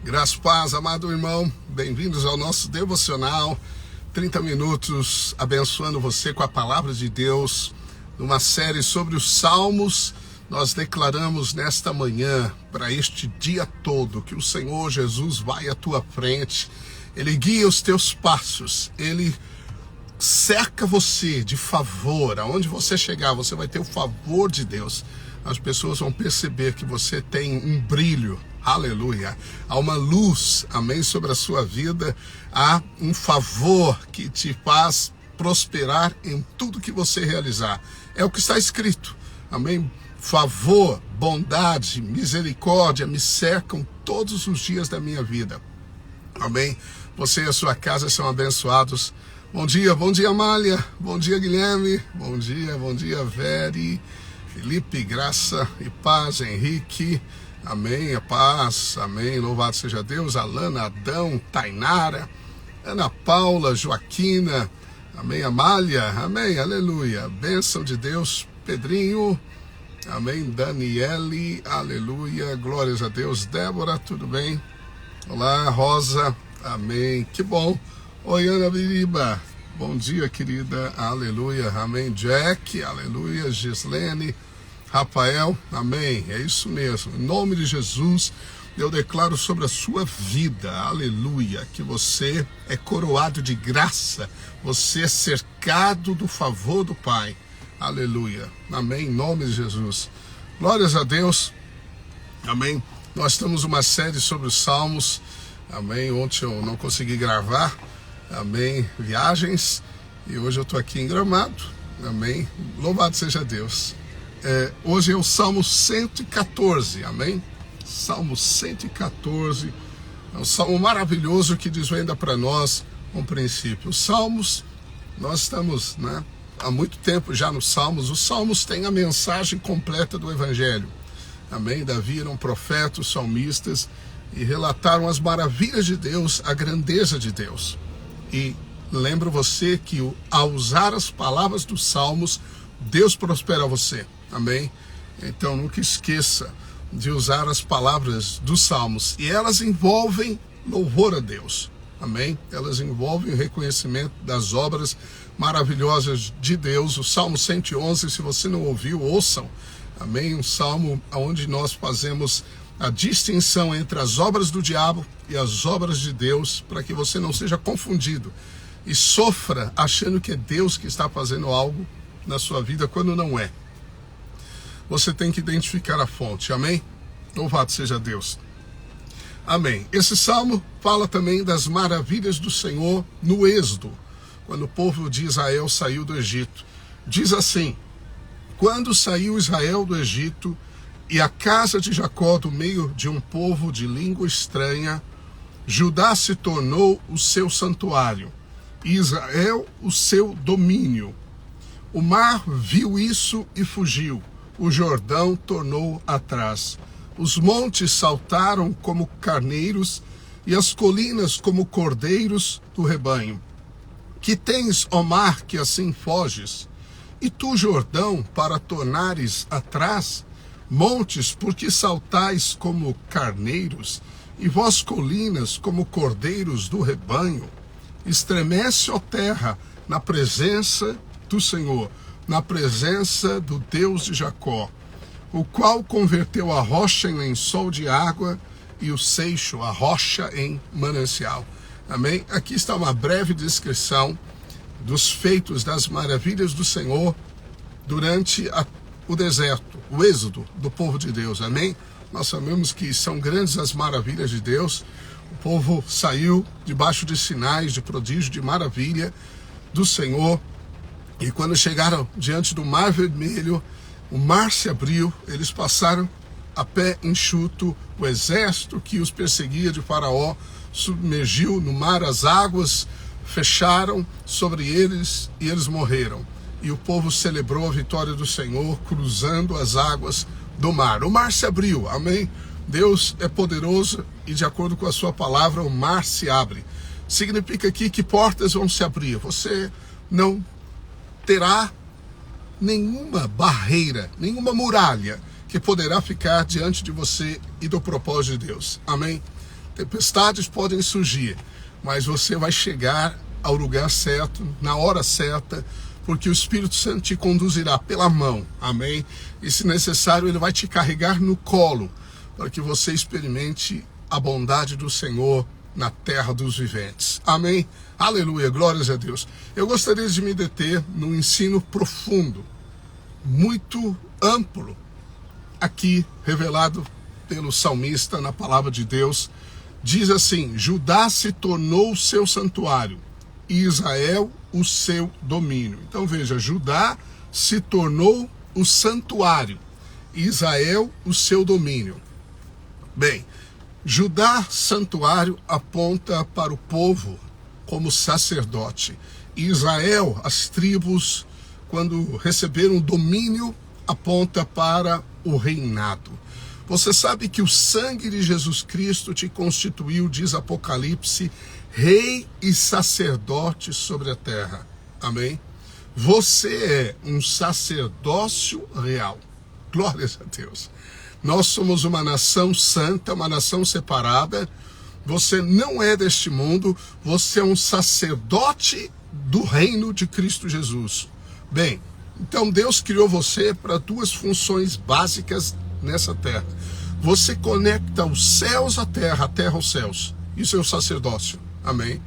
Graças e paz, amado irmão, bem-vindos ao nosso devocional, 30 minutos abençoando você com a palavra de Deus, numa série sobre os Salmos. Nós declaramos nesta manhã, para este dia todo, que o Senhor Jesus vai à tua frente, Ele guia os teus passos, Ele cerca você de favor. Aonde você chegar, você vai ter o favor de Deus. As pessoas vão perceber que você tem um brilho, aleluia, há uma luz, amém, sobre a sua vida, há um favor que te faz prosperar em tudo que você realizar. É o que está escrito, amém? Favor, bondade, misericórdia me cercam todos os dias da minha vida, amém? Você e a sua casa são abençoados. Bom dia, Amália, bom dia, Guilherme, bom dia, Veri, Felipe, graça e paz, Henrique, amém, a paz, amém, louvado seja Deus, Alana, Adão, Tainara, Ana Paula, Joaquina, amém, Amália, amém, aleluia, bênção de Deus, Pedrinho, amém, Daniele, aleluia, glórias a Deus, Débora, tudo bem? Olá, Rosa, amém, que bom. Oi, Ana Biriba, bom dia, querida, aleluia, amém, Jack, aleluia, Gislene, Rafael, amém, é isso mesmo, em nome de Jesus, eu declaro sobre a sua vida, aleluia, que você é coroado de graça, você é cercado do favor do Pai, aleluia, amém, em nome de Jesus, glórias a Deus, amém, nós temos uma série sobre os Salmos, amém, ontem eu não consegui gravar, amém, viagens, e hoje eu estou aqui em Gramado, amém, louvado seja Deus. Hoje é o Salmo 114, amém, Salmo 114, é um salmo maravilhoso que desvenda para nós um princípio. Os Salmos, nós estamos, há muito tempo já nos Salmos, os Salmos têm a mensagem completa do Evangelho, amém, Davi era um profeta, os salmistas, e relataram as maravilhas de Deus, a grandeza de Deus. E lembro você que ao usar as palavras dos Salmos, Deus prospera você, amém? Então nunca esqueça de usar as palavras dos Salmos, e elas envolvem louvor a Deus, amém? Elas envolvem o reconhecimento das obras maravilhosas de Deus. O Salmo 111, se você não ouviu, ouçam, amém? Um salmo onde nós fazemos a distinção entre as obras do diabo e as obras de Deus, para que você não seja confundido e sofra achando que é Deus que está fazendo algo na sua vida quando não é. Você tem que identificar a fonte, amém? Louvado seja Deus, amém. Esse salmo fala também das maravilhas do Senhor no Êxodo, quando o povo de Israel saiu do Egito. Diz assim: quando saiu Israel do Egito e a casa de Jacó do meio de um povo de língua estranha, Judá se tornou o seu santuário, e Israel o seu domínio. O mar viu isso e fugiu, o Jordão tornou atrás. Os montes saltaram como carneiros, e as colinas como cordeiros do rebanho. Que tens, ó mar, que assim foges? E tu, Jordão, para tornares atrás? Montes, porque saltais como carneiros, e vós colinas como cordeiros do rebanho? Estremece, ó terra, na presença do Senhor, na presença do Deus de Jacó, o qual converteu a rocha em lençol de água e o seixo, a rocha, em manancial. Amém? Aqui está uma breve descrição dos feitos, das maravilhas do Senhor durante o deserto, o êxodo do povo de Deus, amém? Nós sabemos que são grandes as maravilhas de Deus. O povo saiu debaixo de sinais, de prodígio, de maravilha do Senhor, e quando chegaram diante do Mar Vermelho, o mar se abriu, eles passaram a pé enxuto, o exército que os perseguia de Faraó submergiu no mar, as águas fecharam sobre eles e eles morreram. E o povo celebrou a vitória do Senhor cruzando as águas do mar. O mar se abriu, amém? Deus é poderoso e de acordo com a sua palavra o mar se abre. Significa aqui que portas vão se abrir. Você não terá nenhuma barreira, nenhuma muralha que poderá ficar diante de você e do propósito de Deus. Amém? tempestades podem surgir, mas você vai chegar ao lugar certo, na hora certa, porque o Espírito Santo te conduzirá pela mão, amém? E se necessário, ele vai te carregar no colo, para que você experimente a bondade do Senhor na terra dos viventes, amém? Aleluia, glórias a Deus. Eu gostaria de me deter num ensino profundo, muito amplo, aqui revelado pelo salmista na palavra de Deus. Diz assim: Judá se tornou o seu santuário, e Israel o seu domínio. Então veja, Judá se tornou o santuário, Israel o seu domínio. Bem, Judá, santuário, aponta para o povo como sacerdote. Israel, as tribos, quando receberam domínio, aponta para o reinado. Você sabe que o sangue de Jesus Cristo te constituiu, diz Apocalipse, rei e sacerdote sobre a terra. Amém? Você é um sacerdócio real. Glórias a Deus. Nós somos uma nação santa, uma nação separada. Você não é deste mundo, você é um sacerdote do reino de Cristo Jesus. Bem, então Deus criou você para duas funções básicas nessa terra. Você conecta os céus à terra, a terra aos céus. Isso é o sacerdócio. Amém?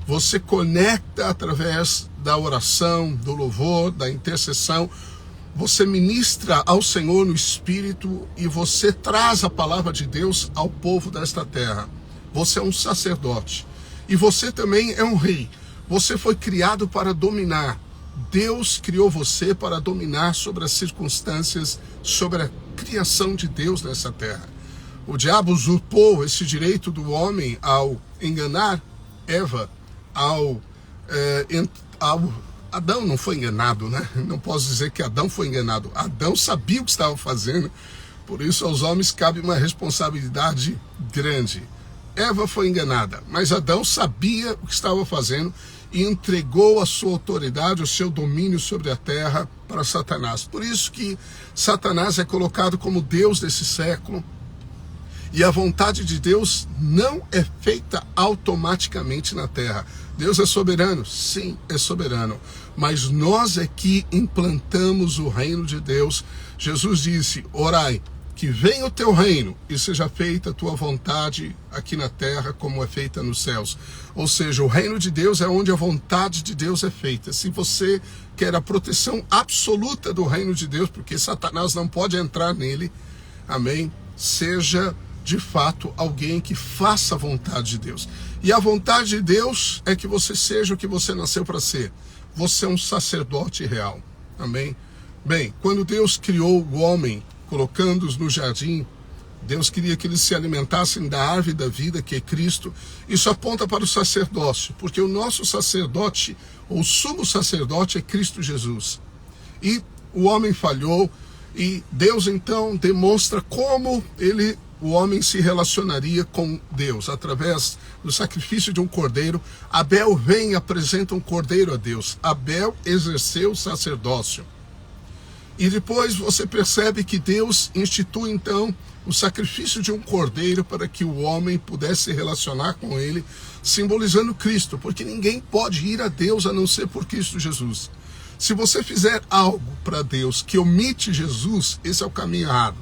Você conecta através da oração, do louvor, da intercessão. Você ministra ao Senhor no Espírito e você traz a palavra de Deus ao povo desta terra. Você é um sacerdote. E você também é um rei. Você foi criado para dominar. Deus criou você para dominar sobre as circunstâncias, sobre a criação de Deus nessa terra. O diabo usurpou esse direito do homem ao enganar Eva, Adão não foi enganado, né? Não posso dizer que Adão foi enganado. Adão sabia o que estava fazendo, por isso aos homens cabe uma responsabilidade grande. Eva foi enganada, mas Adão sabia o que estava fazendo e entregou a sua autoridade, o seu domínio sobre a terra para Satanás. Por isso que Satanás é colocado como Deus desse século. E a vontade de Deus não é feita automaticamente na terra. Deus é soberano? Sim, é soberano. Mas nós é que implantamos o reino de Deus. Jesus disse: orai, que venha o teu reino e seja feita a tua vontade aqui na terra como é feita nos céus. Ou seja, o reino de Deus é onde a vontade de Deus é feita. Se você quer a proteção absoluta do reino de Deus, porque Satanás não pode entrar nele, amém? Seja de fato alguém que faça a vontade de Deus. E a vontade de Deus é que você seja o que você nasceu para ser. Você é um sacerdote real. Amém? Bem, quando Deus criou o homem, colocando-os no jardim, Deus queria que eles se alimentassem da árvore da vida, que é Cristo. Isso aponta para o sacerdócio, porque o nosso sacerdote, ou sumo sacerdote, é Cristo Jesus. E o homem falhou, e Deus então demonstra como o homem se relacionaria com Deus, através do sacrifício de um cordeiro. Abel vem e apresenta um cordeiro a Deus. Abel exerceu o sacerdócio. E depois você percebe que Deus institui então o sacrifício de um cordeiro para que o homem pudesse se relacionar com ele, simbolizando Cristo, porque ninguém pode ir a Deus a não ser por Cristo Jesus. Se você fizer algo para Deus que omite Jesus, esse é o caminho errado.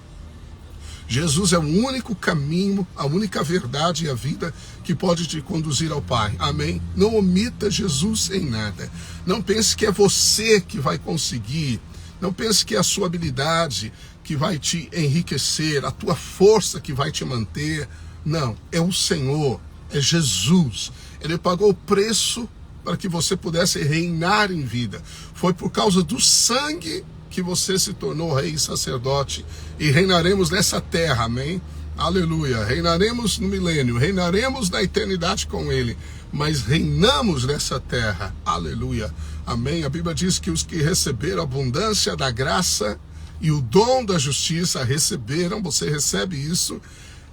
Jesus é o único caminho, a única verdade e a vida que pode te conduzir ao Pai. Amém? Não omita Jesus em nada. Não pense que é você que vai conseguir. Não pense que é a sua habilidade que vai te enriquecer, a tua força que vai te manter. Não, é o Senhor, é Jesus. Ele pagou o preço para que você pudesse reinar em vida. Foi por causa do sangue que você se tornou rei e sacerdote, e reinaremos nessa terra, amém? Aleluia, reinaremos no milênio, reinaremos na eternidade com ele, mas reinamos nessa terra, aleluia, amém? A Bíblia diz que os que receberam a abundância da graça e o dom da justiça receberam, você recebe isso,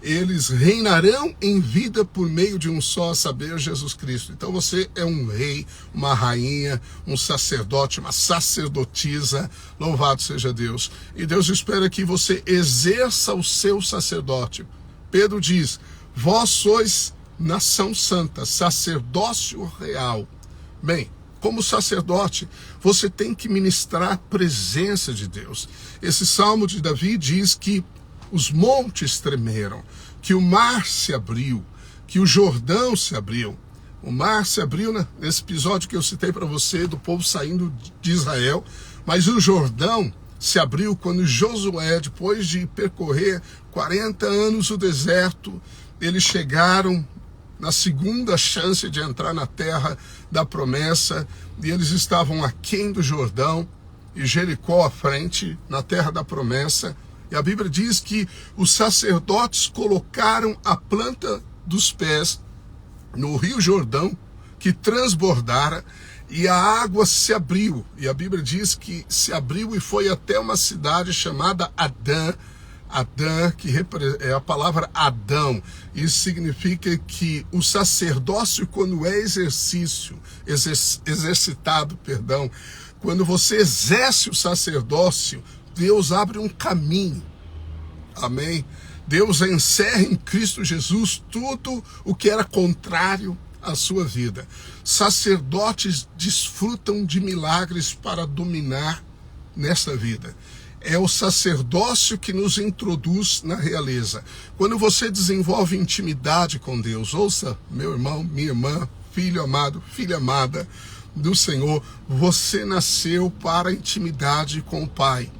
eles reinarão em vida por meio de um só, a saber, Jesus Cristo. Então você é um rei, uma rainha, um sacerdote, uma sacerdotisa, louvado seja Deus. E Deus espera que você exerça o seu sacerdote. Pedro diz: Vós sois nação santa, sacerdócio real. Bem, como sacerdote, você tem que ministrar a presença de Deus. Esse salmo de Davi diz que os montes tremeram, que o mar se abriu, que o Jordão se abriu. O mar se abriu nesse episódio que eu citei para você, do povo saindo de Israel, mas o Jordão se abriu quando Josué, depois de percorrer 40 anos o deserto, eles chegaram na segunda chance de entrar na terra da promessa, e eles estavam aquém do Jordão, e Jericó à frente, na terra da promessa. E a Bíblia diz que os sacerdotes colocaram a planta dos pés no rio Jordão, que transbordara, e a água se abriu. E a Bíblia diz que se abriu e foi até uma cidade chamada Adã. Adã, que é a palavra Adão. Isso significa que o sacerdócio, quando é exercitado, quando você exerce o sacerdócio, Deus abre um caminho. Amém? Deus encerra em Cristo Jesus tudo o que era contrário à sua vida. Sacerdotes desfrutam de milagres para dominar nessa vida. É o sacerdócio que nos introduz na realeza. Quando você desenvolve intimidade com Deus, ouça, meu irmão, minha irmã, filho amado, filha amada do Senhor, você nasceu para a intimidade com o Pai.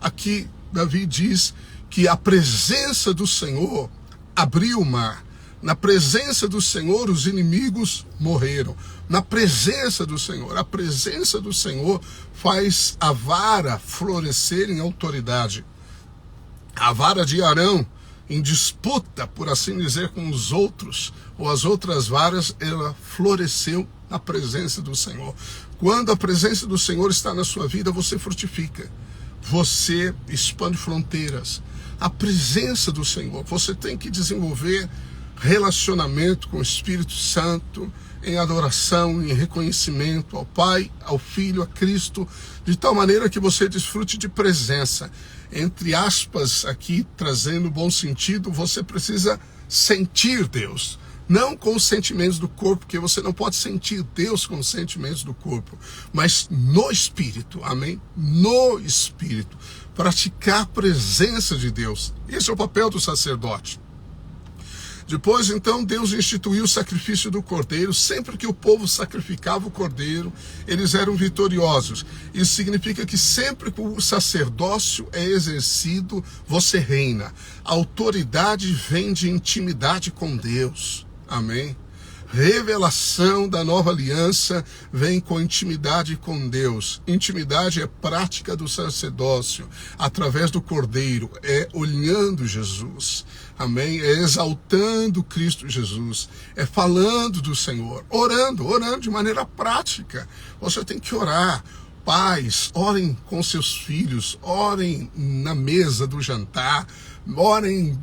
Aqui, Davi diz que a presença do Senhor abriu o mar. Na presença do Senhor, os inimigos morreram. Na presença do Senhor, a presença do Senhor faz a vara florescer em autoridade. A vara de Arão, em disputa, por assim dizer, com os outros, ou as outras varas, ela floresceu na presença do Senhor. Quando a presença do Senhor está na sua vida, você frutifica. Você expande fronteiras. A presença do Senhor, você tem que desenvolver relacionamento com o Espírito Santo, em adoração, em reconhecimento ao Pai, ao Filho, a Cristo, de tal maneira que você desfrute de presença. Entre aspas, aqui trazendo bom sentido, você precisa sentir Deus. Não com os sentimentos do corpo, porque você não pode sentir Deus com os sentimentos do corpo, mas no Espírito, amém? No Espírito. Praticar a presença de Deus. Esse é o papel do sacerdote. Depois, então, Deus instituiu o sacrifício do cordeiro. Sempre que o povo sacrificava o cordeiro, eles eram vitoriosos. Isso significa que sempre que o sacerdócio é exercido, você reina. A autoridade vem de intimidade com Deus. Amém? Revelação da nova aliança vem com intimidade com Deus. Intimidade é prática do sacerdócio através do Cordeiro, é olhando Jesus. Amém? É exaltando Cristo Jesus, é falando do Senhor, orando de maneira prática. Você tem que orar. Pais, orem com seus filhos, orem na mesa do jantar, orem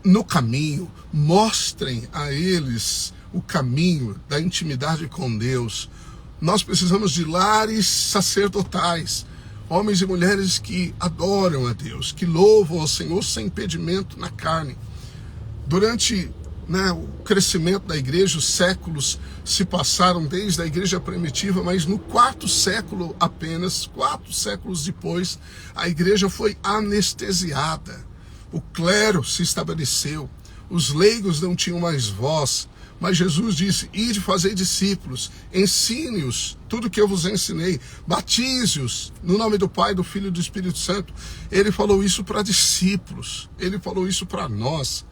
no caminho, mostrem a eles o caminho da intimidade com Deus. Nós precisamos de lares sacerdotais, homens e mulheres que adoram a Deus, que louvam ao Senhor sem impedimento na carne. Durante o crescimento da igreja, os séculos se passaram desde a igreja primitiva, mas no 4º século apenas, 4 séculos depois, a igreja foi anestesiada. O clero se estabeleceu, os leigos não tinham mais voz, mas Jesus disse: ide fazer discípulos, ensine-os tudo que eu vos ensinei, batize-os no nome do Pai, do Filho e do Espírito Santo. Ele falou isso para discípulos, ele falou isso para nós.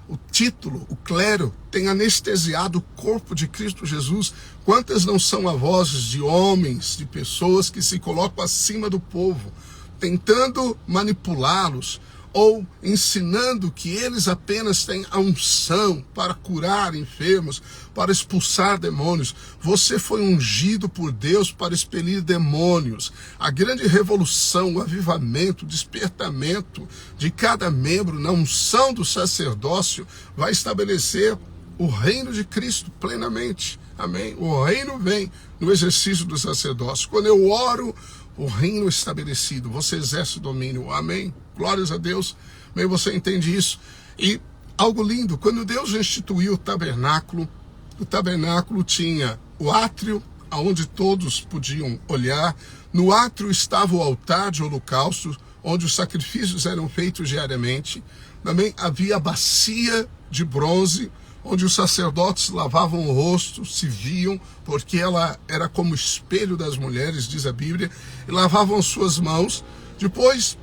O título, o clero, tem anestesiado o corpo de Cristo Jesus. Quantas não são as vozes de homens, de pessoas que se colocam acima do povo, tentando manipulá-los, ou ensinando que eles apenas têm a unção para curar enfermos, para expulsar demônios. Você foi ungido por Deus para expelir demônios. A grande revolução, o avivamento, o despertamento de cada membro na unção do sacerdócio vai estabelecer o reino de Cristo plenamente. Amém? O reino vem no exercício do sacerdócio. Quando eu oro, o reino estabelecido, você exerce o domínio. Amém? Glórias a Deus. Bem, você entende isso? E algo lindo. Quando Deus instituiu o tabernáculo tinha o átrio, onde todos podiam olhar. No átrio estava o altar de holocausto, onde os sacrifícios eram feitos diariamente. Também havia a bacia de bronze, onde os sacerdotes lavavam o rosto, se viam, porque ela era como espelho das mulheres, diz a Bíblia, e lavavam suas mãos. Depois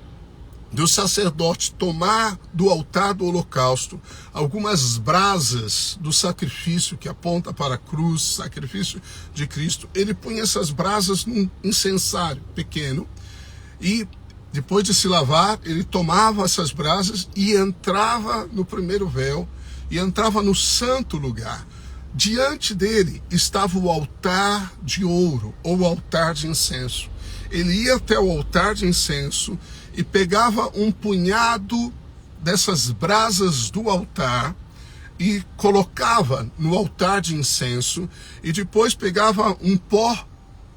do sacerdote tomar do altar do holocausto algumas brasas do sacrifício que aponta para a cruz, sacrifício de Cristo, ele punha essas brasas num incensário pequeno e depois de se lavar, ele tomava essas brasas e entrava no primeiro véu e entrava no santo lugar. Diante dele estava o altar de ouro ou altar de incenso. Ele ia até o altar de incenso e pegava um punhado dessas brasas do altar e colocava no altar de incenso, e depois pegava um pó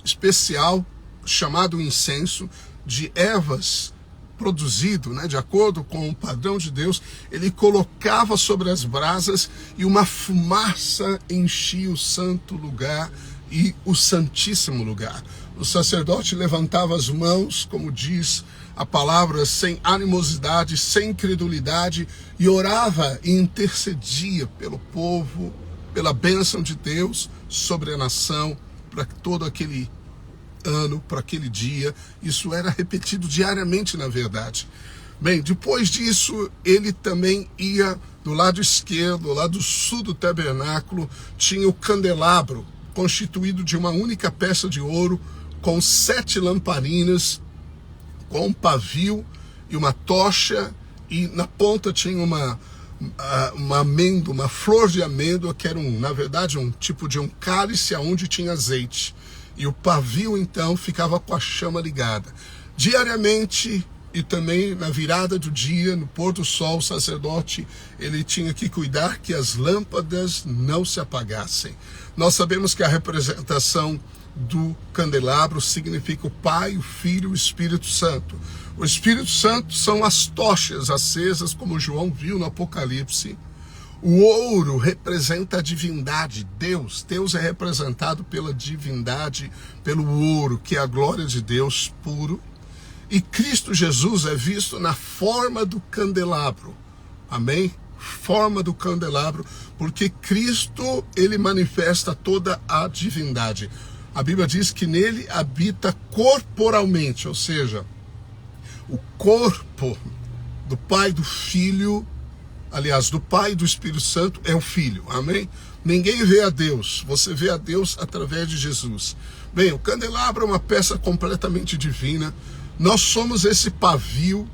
especial chamado incenso de ervas produzido, de acordo com o padrão de Deus. Ele colocava sobre as brasas e uma fumaça enchia o santo lugar e o santíssimo lugar. O sacerdote levantava as mãos, como diz a palavra, sem animosidade, sem incredulidade, e orava e intercedia pelo povo, pela bênção de Deus sobre a nação, para todo aquele ano, para aquele dia. Isso era repetido diariamente, na verdade. Bem, depois disso, ele também ia do lado esquerdo, do lado sul do tabernáculo, tinha o candelabro, constituído de uma única peça de ouro, com 7 lamparinas, com um pavio e uma tocha, e na ponta tinha uma amêndoa, uma flor de amêndoa, que era na verdade um tipo de um cálice onde tinha azeite. E o pavio então ficava com a chama ligada. Diariamente e também na virada do dia, no pôr do sol, o sacerdote ele tinha que cuidar que as lâmpadas não se apagassem. Nós sabemos que a representação do candelabro significa o Pai, o Filho e o Espírito Santo. O Espírito Santo são as tochas acesas, como João viu no Apocalipse. O ouro representa a divindade, Deus. Deus é representado pela divindade, pelo ouro, que é a glória de Deus puro. E Cristo Jesus é visto na forma do candelabro. Amém? Forma do candelabro, porque Cristo, ele manifesta toda a divindade. A Bíblia diz que nele habita corporalmente, ou seja, o corpo do Pai, do Filho, aliás, do Pai e do Espírito Santo é o Filho, amém? Ninguém vê a Deus, você vê a Deus através de Jesus. Bem, o candelabro é uma peça completamente divina. Nós somos esse pavio,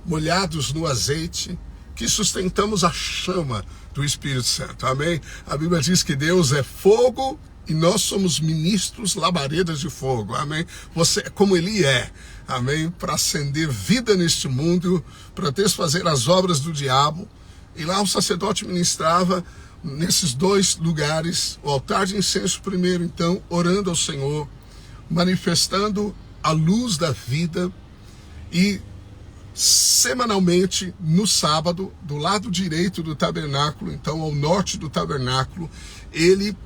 molhados no azeite, que sustentamos a chama do Espírito Santo, amém? A Bíblia diz que Deus é fogo e nós somos ministros, labaredas de fogo, amém? Você é como Ele é, amém? Para acender vida neste mundo, para desfazer as obras do diabo. E lá o sacerdote ministrava nesses 2 lugares, o altar de incenso primeiro, então, orando ao Senhor, manifestando a luz da vida, e semanalmente, no sábado, do lado direito do tabernáculo, então ao norte do tabernáculo, ele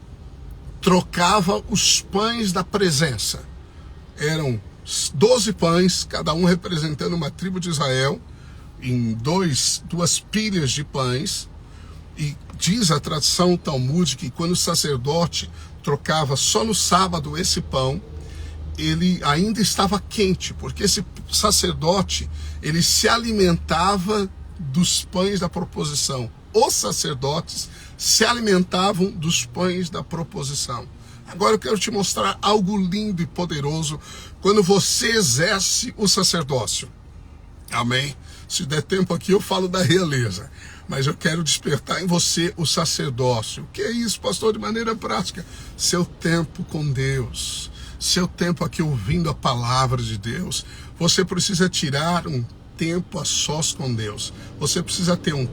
trocava os pães da presença. Eram 12 pães, cada um representando uma tribo de Israel, em duas pilhas de pães. E diz a tradição talmúdica que quando o sacerdote trocava só no sábado esse pão, ele ainda estava quente, porque esse sacerdote, ele se alimentava dos pães da proposição. Os sacerdotes se alimentavam dos pães da proposição. Agora eu quero te mostrar algo lindo e poderoso quando você exerce o sacerdócio. Amém? Se der tempo aqui eu falo da realeza, mas eu quero despertar em você o sacerdócio. O que é isso, pastor? De maneira prática, seu tempo com Deus, seu tempo aqui ouvindo a palavra de Deus. Você precisa tirar um tempo a sós com Deus. Você precisa ter um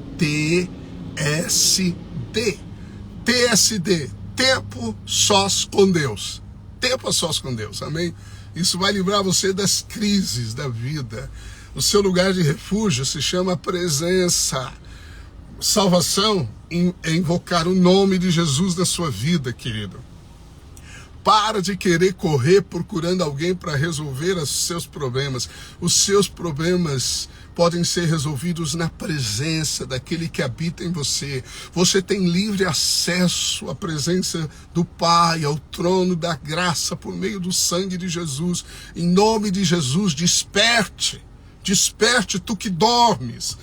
TSD, tempo sós com Deus. Tempo a sós com Deus, amém? Isso vai livrar você das crises da vida. O seu lugar de refúgio se chama presença. Salvação é invocar o nome de Jesus na sua vida, querido. Para de querer correr procurando alguém para resolver os seus problemas. Os seus problemas podem ser resolvidos na presença daquele que habita em você. Você tem livre acesso à presença do Pai, ao trono da graça, por meio do sangue de Jesus. Em nome de Jesus, desperte. Desperte, tu que dormes.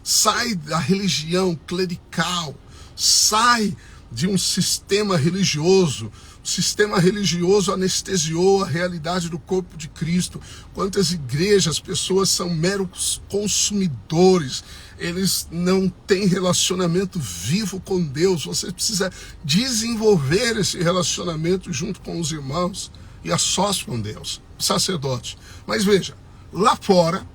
Sai da religião clerical. Sai de um sistema religioso. O sistema religioso anestesiou a realidade do corpo de Cristo. Quantas igrejas, pessoas são meros consumidores. Eles não têm relacionamento vivo com Deus. Você precisa desenvolver esse relacionamento junto com os irmãos e a sós com Deus, o sacerdote. Mas veja, lá fora,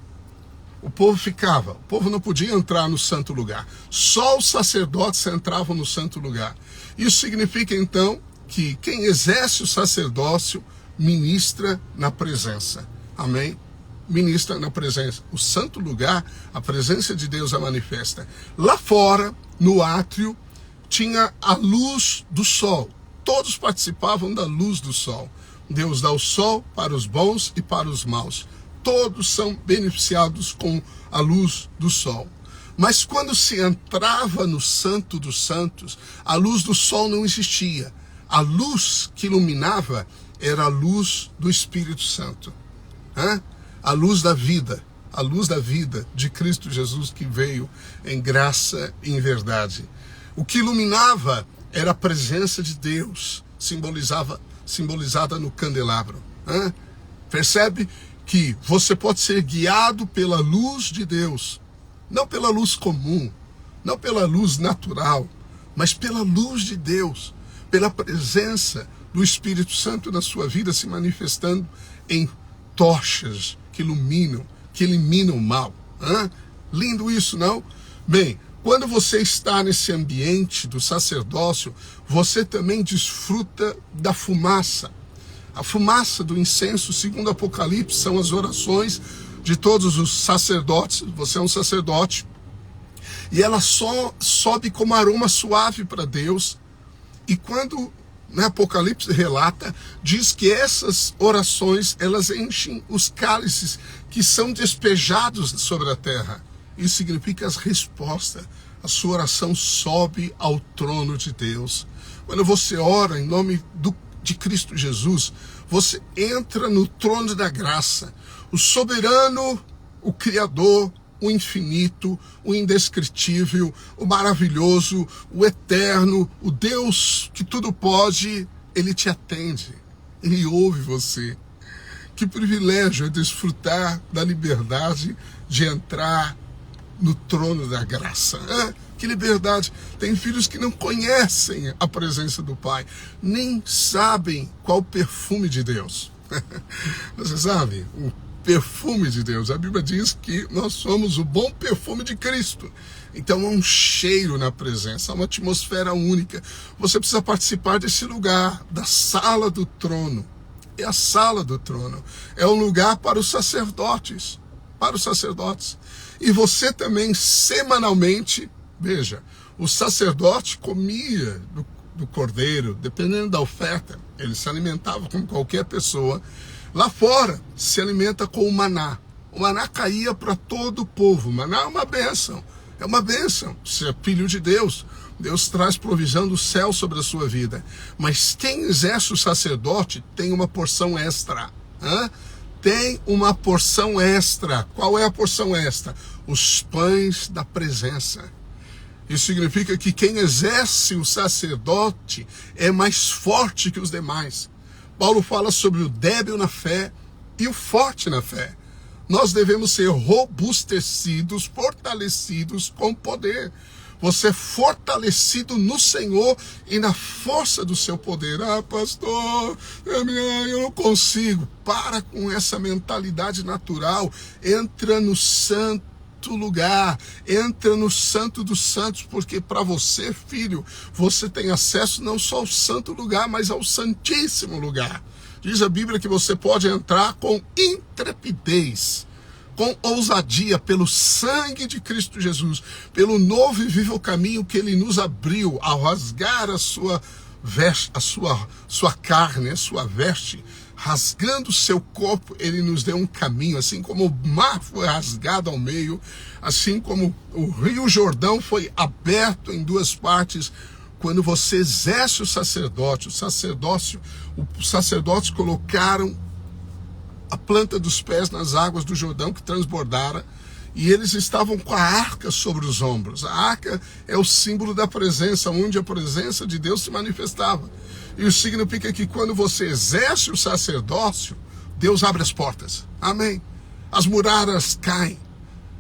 o povo não podia entrar no santo lugar. Só os sacerdotes entravam no santo lugar. Isso significa, então, que quem exerce o sacerdócio ministra na presença. Amém? Ministra na presença. O santo lugar, a presença de Deus a manifesta. Lá fora, no átrio, tinha a luz do sol. Todos participavam da luz do sol. Deus dá o sol para os bons e para os maus. Todos são beneficiados com a luz do sol. Mas quando se entrava no Santo dos Santos, a luz do sol não existia. A luz que iluminava era a luz do Espírito Santo. A luz da vida de Cristo Jesus que veio em graça e em verdade. O que iluminava era a presença de Deus, simbolizada no candelabro. Percebe que você pode ser guiado pela luz de Deus, não pela luz comum, não pela luz natural, mas pela luz de Deus, pela presença do Espírito Santo na sua vida se manifestando em tochas que iluminam, que eliminam o mal. Lindo isso, não? Bem, quando você está nesse ambiente do sacerdócio, você também desfruta da fumaça. A fumaça do incenso, segundo Apocalipse, são as orações de todos os sacerdotes. Você é um sacerdote. E ela só sobe como aroma suave para Deus. E quando Apocalipse relata, diz que essas orações, elas enchem os cálices que são despejados sobre a terra. Isso significa as respostas. A sua oração sobe ao trono de Deus. Quando você ora em nome de Cristo Jesus, você entra no trono da graça. O soberano, o Criador, o infinito, o indescritível, o maravilhoso, o eterno, o Deus que tudo pode, ele te atende, ele ouve você. Que privilégio é desfrutar da liberdade de entrar no trono da graça. Que liberdade. Tem filhos que não conhecem a presença do Pai, nem sabem qual o perfume de Deus. Você sabe, o perfume de Deus. A Bíblia diz que nós somos o bom perfume de Cristo. Então há um cheiro na presença, há uma atmosfera única. Você precisa participar desse lugar, da sala do trono. É a sala do trono. É um lugar para os sacerdotes. Para os sacerdotes. E você também, semanalmente, veja, o sacerdote comia do cordeiro, dependendo da oferta. Ele se alimentava como qualquer pessoa. Lá fora, se alimenta com o maná. O maná caía para todo o povo. O maná é uma bênção. É uma bênção. Você é filho de Deus. Deus traz provisão do céu sobre a sua vida. Mas quem exerce o sacerdote tem uma porção extra. Tem uma porção extra. Qual é a porção extra? Os pães da presença. Isso significa que quem exerce o sacerdote é mais forte que os demais. Paulo fala sobre o débil na fé e o forte na fé. Nós devemos ser robustecidos, fortalecidos com poder. Você é fortalecido no Senhor e na força do seu poder. Pastor, eu não consigo. Para com essa mentalidade natural. Entra no santo lugar, entra no santo dos santos, porque para você, filho, você tem acesso não só ao santo lugar, mas ao santíssimo lugar. Diz a Bíblia que você pode entrar com intrepidez, com ousadia pelo sangue de Cristo Jesus, pelo novo e vivo caminho que ele nos abriu ao rasgar a sua veste, sua carne, a sua veste, rasgando o seu corpo, ele nos deu um caminho, assim como o mar foi rasgado ao meio, assim como o Rio Jordão foi aberto em duas partes. Quando você exerce o sacerdócio, os sacerdotes colocaram a planta dos pés nas águas do Jordão que transbordara, e eles estavam com a arca sobre os ombros. A arca é o símbolo da presença, onde a presença de Deus se manifestava. E isso significa que quando você exerce o sacerdócio, Deus abre as portas. Amém. As muralhas caem.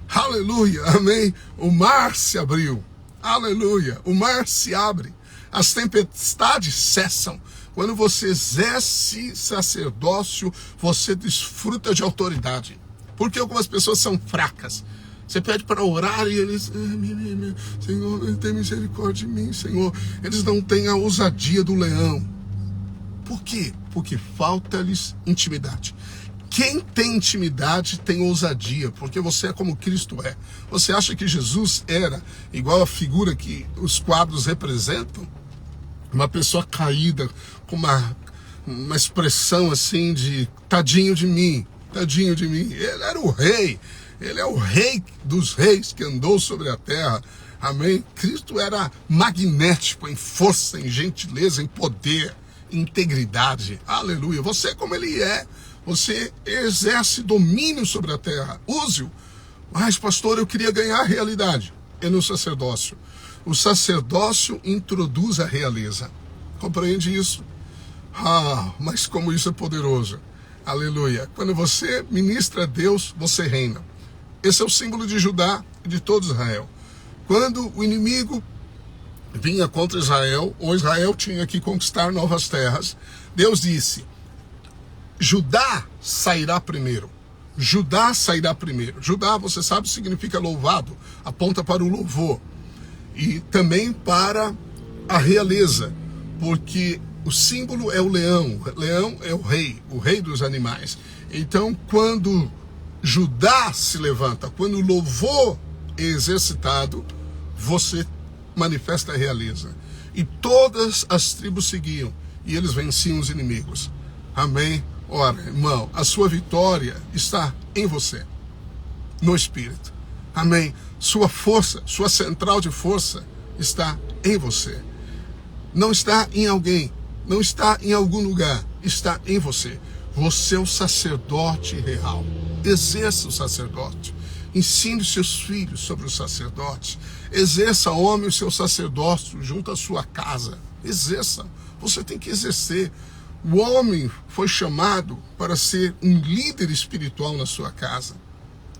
Aleluia. Amém. O mar se abriu. Aleluia. O mar se abre. As tempestades cessam. Quando você exerce sacerdócio, você desfruta de autoridade. Porque algumas pessoas são fracas. Você pede para orar e eles... Senhor, tem misericórdia de mim, Senhor. Eles não têm a ousadia do leão. Por quê? Porque falta-lhes intimidade. Quem tem intimidade tem ousadia, porque você é como Cristo é. Você acha que Jesus era igual a figura que os quadros representam? Uma pessoa caída, com uma expressão assim de tadinho de mim, tadinho de mim. Ele era o rei, ele é o rei dos reis que andou sobre a terra. Amém? Cristo era magnético em força, em gentileza, em poder, em integridade. Aleluia. Você é como ele é. Você exerce domínio sobre a terra. Use-o. Mas, pastor, eu queria ganhar a realidade. É no sacerdócio. O sacerdócio introduz a realeza. Compreende isso? Mas como isso é poderoso. Aleluia. Quando você ministra a Deus, você reina. Esse é o símbolo de Judá e de todo Israel. Quando o inimigo vinha contra Israel, ou Israel tinha que conquistar novas terras, Deus disse: Judá sairá primeiro. Judá sairá primeiro. Judá, você sabe, significa louvado. Aponta para o louvor. E também para a realeza. Porque o símbolo é o leão. O leão é o rei dos animais. Então, quando Judá se levanta, quando o louvor é exercitado, você manifesta a realeza. E todas as tribos seguiam. E eles venciam os inimigos. Amém? Ora, irmão, a sua vitória está em você, no Espírito. Amém? Sua força, sua central de força está em você. Não está em alguém, não está em algum lugar, está em você. Você é o sacerdote real. Exerça o sacerdócio. Ensine seus filhos sobre o sacerdote. Exerça, homem, o seu sacerdócio junto à sua casa. Exerça. Você tem que exercer. O homem foi chamado para ser um líder espiritual na sua casa.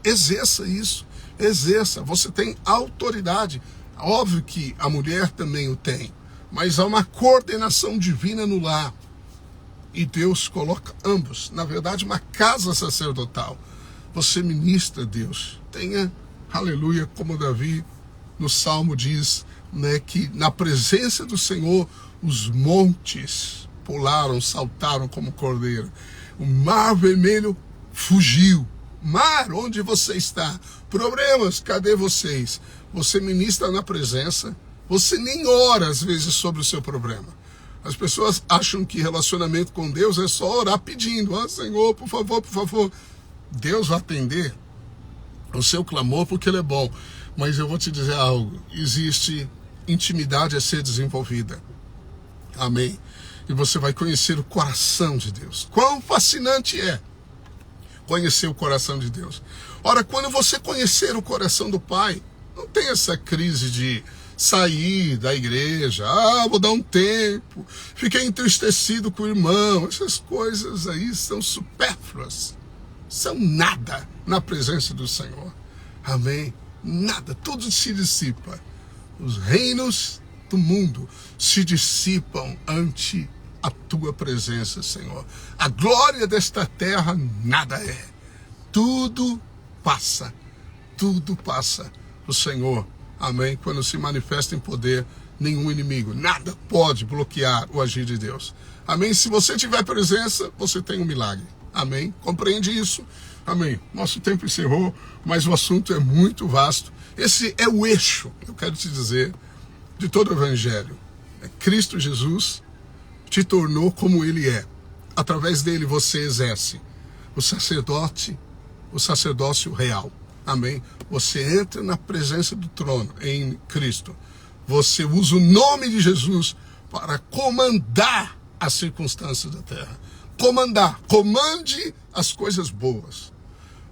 Exerça isso. Exerça. Você tem autoridade. Óbvio que a mulher também o tem. Mas há uma coordenação divina no lar. E Deus coloca ambos. Na verdade, uma casa sacerdotal. Você ministra a Deus. Tenha, aleluia, como Davi no Salmo diz, né, que na presença do Senhor os montes pularam, saltaram como cordeiro. O mar vermelho fugiu. Mar, onde você está? Problemas, cadê vocês? Você ministra na presença. Você nem ora às vezes sobre o seu problema. As pessoas acham que relacionamento com Deus é só orar pedindo. Senhor, por favor, por favor. Deus vai atender o seu clamor porque Ele é bom. Mas eu vou te dizer algo. Existe intimidade a ser desenvolvida. Amém? E você vai conhecer o coração de Deus. Quão fascinante é conhecer o coração de Deus. Ora, quando você conhecer o coração do Pai, não tem essa crise de sair da igreja, vou dar um tempo, fiquei entristecido com o irmão. Essas coisas aí são supérfluas, são nada na presença do Senhor. Amém? Nada, tudo se dissipa. Os reinos do mundo se dissipam ante a tua presença, Senhor. A glória desta terra nada é. Tudo passa. Tudo passa. O Senhor, amém, quando se manifesta em poder, nenhum inimigo, nada pode bloquear o agir de Deus. Amém? Se você tiver presença, você tem um milagre. Amém? Compreende isso? Amém. Nosso tempo encerrou, mas o assunto é muito vasto. Esse é o eixo, eu quero te dizer, de todo o Evangelho. Cristo Jesus te tornou como Ele é. Através dele você exerce o sacerdócio real. Amém? Você entra na presença do trono em Cristo. Você usa o nome de Jesus para comandar as circunstâncias da terra. Comande as coisas boas.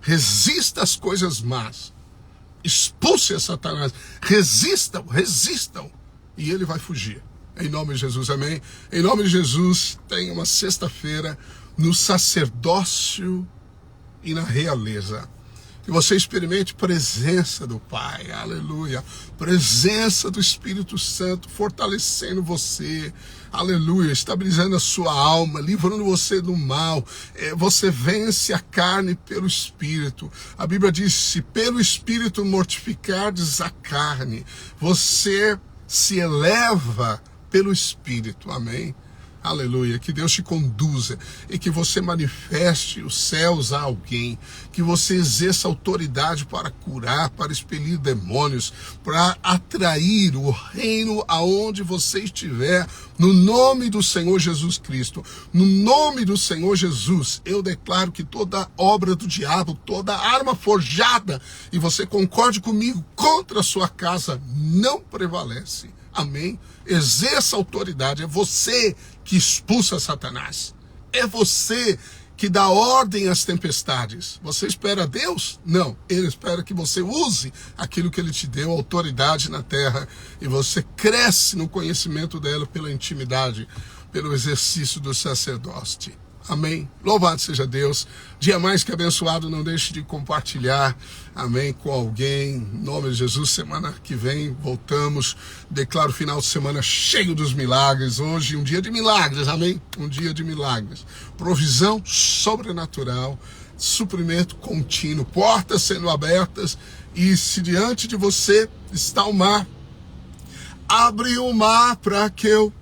Resista às coisas más. Expulse a Satanás. Resistam. E ele vai fugir. Em nome de Jesus, amém? Em nome de Jesus, tem uma sexta-feira no sacerdócio e na realeza. Que você experimente presença do Pai, aleluia. Presença do Espírito Santo fortalecendo você, aleluia. Estabilizando a sua alma, livrando você do mal. Você vence a carne pelo Espírito. A Bíblia diz, se pelo Espírito mortificardes a carne, você se eleva pelo Espírito, amém? Aleluia, que Deus te conduza e que você manifeste os céus a alguém, que você exerça autoridade para curar, para expelir demônios, para atrair o reino aonde você estiver, no nome do Senhor Jesus Cristo. No nome do Senhor Jesus, eu declaro que toda obra do diabo, toda arma forjada, e você concorde comigo, contra a sua casa, não prevalece. Amém? Exerça autoridade. É você que expulsa Satanás. É você que dá ordem às tempestades. Você espera Deus? Não. Ele espera que você use aquilo que ele te deu, autoridade na terra, e você cresce no conhecimento dela pela intimidade, pelo exercício do sacerdócio. Amém? Louvado seja Deus. Dia mais que abençoado, não deixe de compartilhar, amém, com alguém. Em nome de Jesus, semana que vem voltamos. Declaro o final de semana cheio dos milagres. Hoje um dia de milagres, amém? Um dia de milagres. Provisão sobrenatural, suprimento contínuo, portas sendo abertas. E se diante de você está o mar, abre o mar para que eu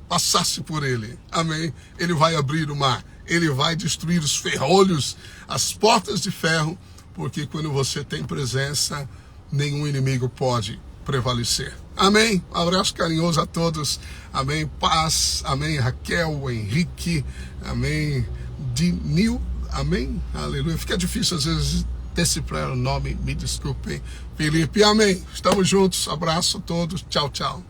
passasse por ele, amém? Ele vai abrir o mar, ele vai destruir os ferrolhos, as portas de ferro, porque quando você tem presença, nenhum inimigo pode prevalecer. Amém? Um abraço carinhoso a todos, amém? Paz, amém? Raquel, Henrique, amém? Dinil, amém? Aleluia. Fica difícil às vezes decifrar o nome, me desculpem. Felipe, amém? Estamos juntos, abraço a todos, tchau, tchau.